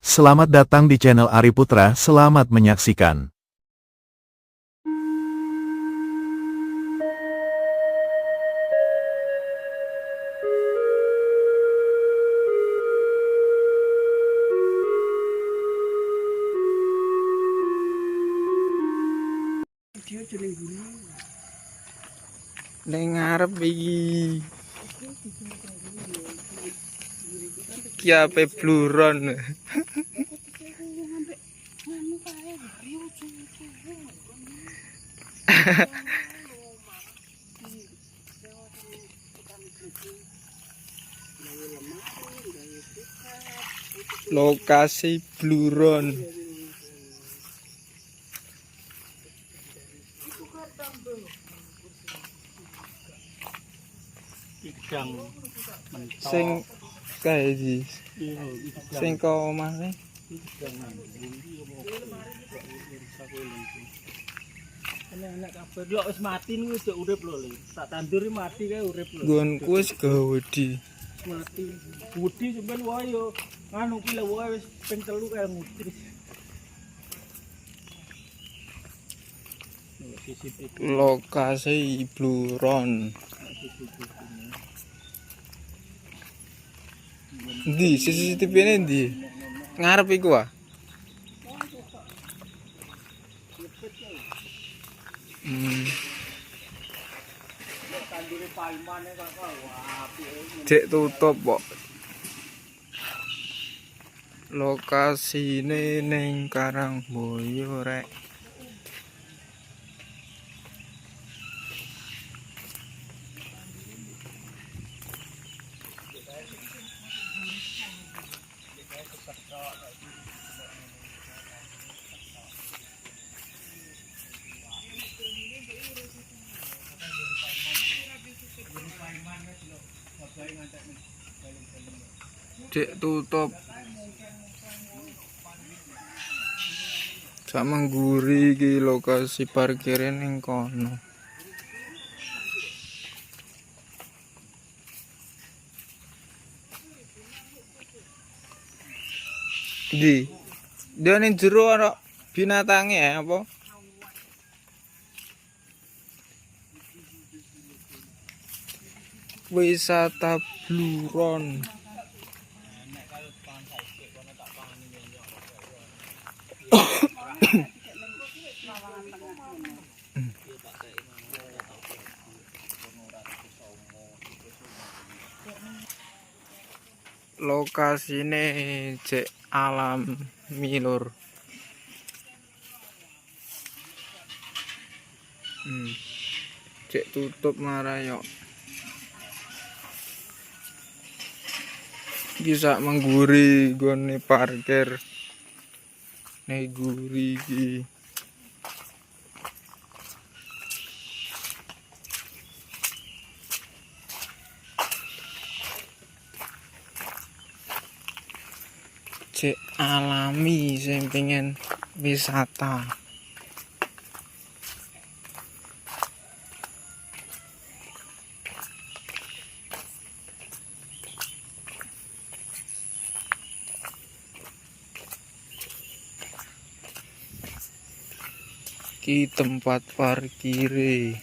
Selamat datang di channel Ari Putra, selamat menyaksikan. Ning ngarep iki. Ki ape bluron. Lokasi bluron. Ikang mentok Sing kae iki. iya Sing kok omahe. enak kabeh lho wis mati niku wis urip lho Le. Tak tanduri mati kae urip lho. Nggonku wis gawedi. Mati. Budi sampean wae yo anu ki lho wae wis ping 3 kae ngutris. Lokasi bluron. Ndi CCTV-ne ndi? Ngarep iku ah. Cek tutup kok. Lokasine ning Karangboyo rek. Cek tutup. Sak mengguri iki lokasi parkire ning kono. Di. Dia ning jero ana binatange apa? Wisata Bluron. Lokasine cek alam milur. Cek tutup marayok. Bisa mengguri gone parkir. Nek guri iki. Cek alami sing pengen wisata. Ki tempat parkire.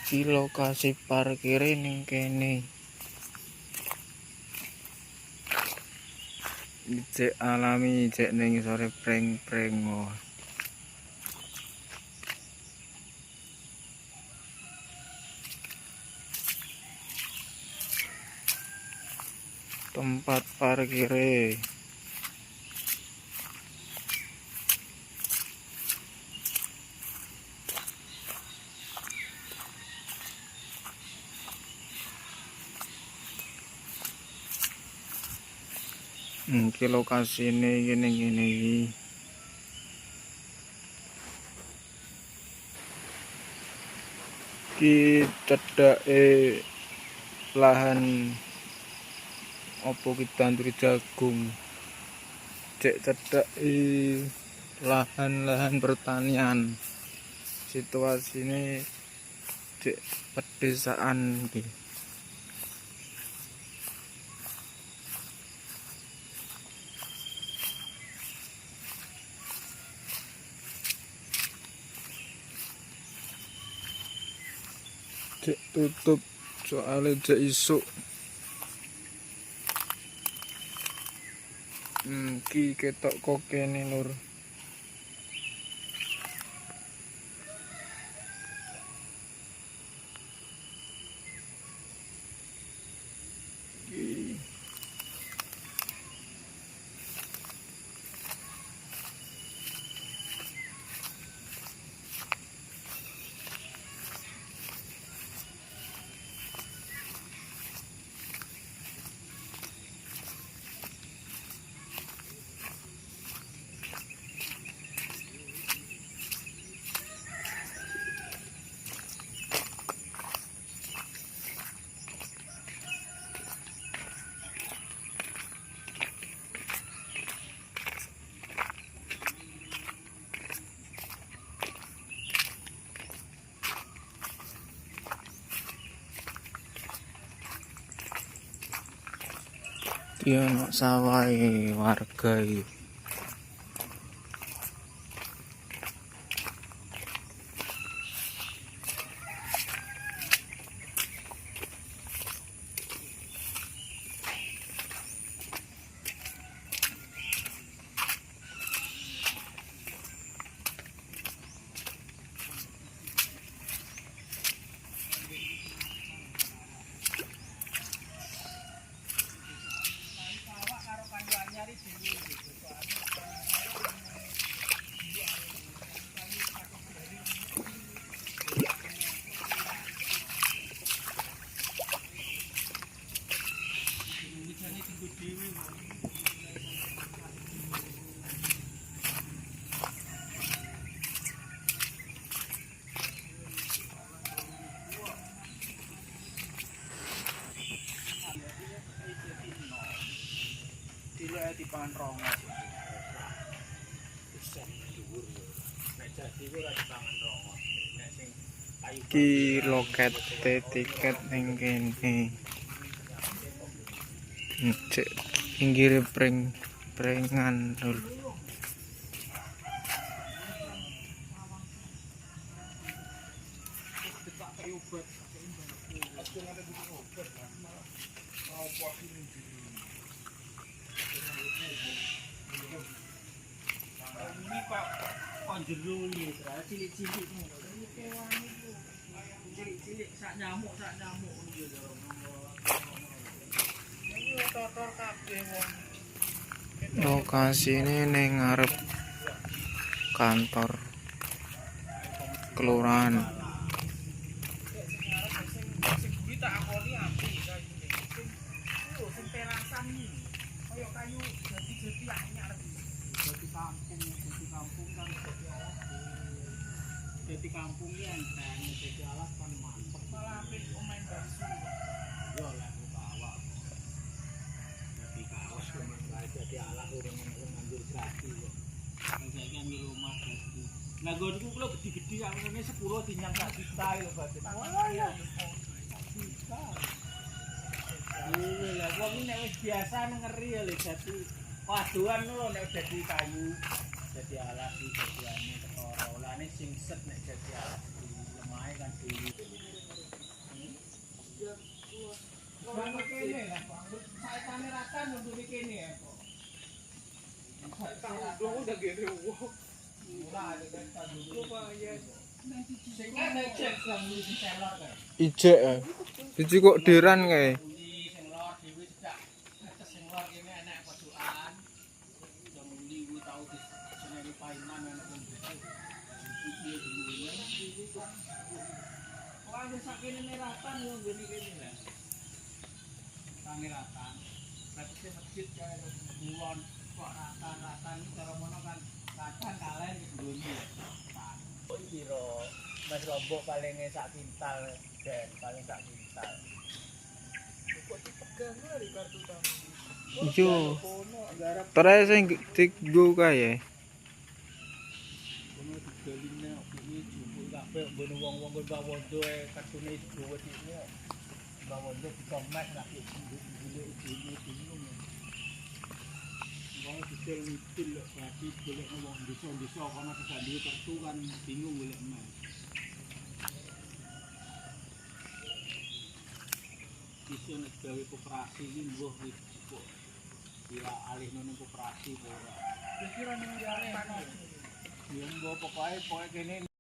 Ki lokasi parkire ning kene. Cek alami cek ning sore preng-preng. Tempat parkire. Iki lokasine ngene iki. Ki cedhake lahan opo ki tandur jagung. Cek cedhake lahan-lahan pertanian. Situasine cek pedesaan iki. Cek tutup soalnya cek isuk. Ki ketok kokene lur. Ki. Ki ono sawahe warga iki. Dilek dipangan rongo. Bisa dhuwur. Nek jadi ku ora dipangan rongo. Nek sing kayu Ki loket tiket ning kene. Cek pinggire prengan lur. ini Pak konjero iki, cilik-cilik ngono. Cilik-cilik sak nyamuk ngono ya. Iki kotor kabeh wong. Lokasine ning ngarep kantor kelurahan. Sing buri tak akoni apik kayune. Sing perasan iki. Kaya kayu jati-jati anyar. Jati kampung kan jati alas. Jati kampung iki enten jati alas kan mantep. Malah apik omahe basu. Yo lek awak. Jati kaos jati alas urung nganggur jati kok. Saiki nang rumah jati. Nah, gonku kula gede-gede sak ngene 10 dinyang sak juta lho batin. Wah, ya. Iya lah, wong iki nek wis biasa ngeri ya lho jati. Paduan lho nek dadi kayu, dadi alas iki dadi ane ketara. Olane sing set nek dadi alas lemahe kan dhewe. Wong kene lah, Pak. Saikane ratan mundur kene ya, Pak. Tahu udah gede wong. Ora ada kan dulu Pak ya. Sing ada cek sang di seller kae. Ijek ya. Iki kok deran kae. Sing lor dhewe cedak. Nek sing lor kene enek pojokan. Yang muni kuwi tau diseneni painan enek wong gede. Iki dulu. Wah, sak kene meratan yo ngene kene lah. Ratan. Tapi masjid kae kulon kok ratan-ratan cara mono kan ratan kalen nggone. Kok piro? Mas lombok paling sak kintal, Den, paling sak kintal. Kok dipegang lho kartu tamu. Yo. Terus sing digo kae. Kono digaline opine jupuk kabeh mbone wong-wong kon bawondo kartune digowo dikne. Bawondo dikomek lagi golek bingung. Wong dicel nitil lho berarti golek wong desa-desa kono tegak duwe kartu kan bingung golek emas. iso nek gawe koperasi iki mbuh kok ya alih nang koperasi kok ora. Kira ning ya mbuh pokoke kene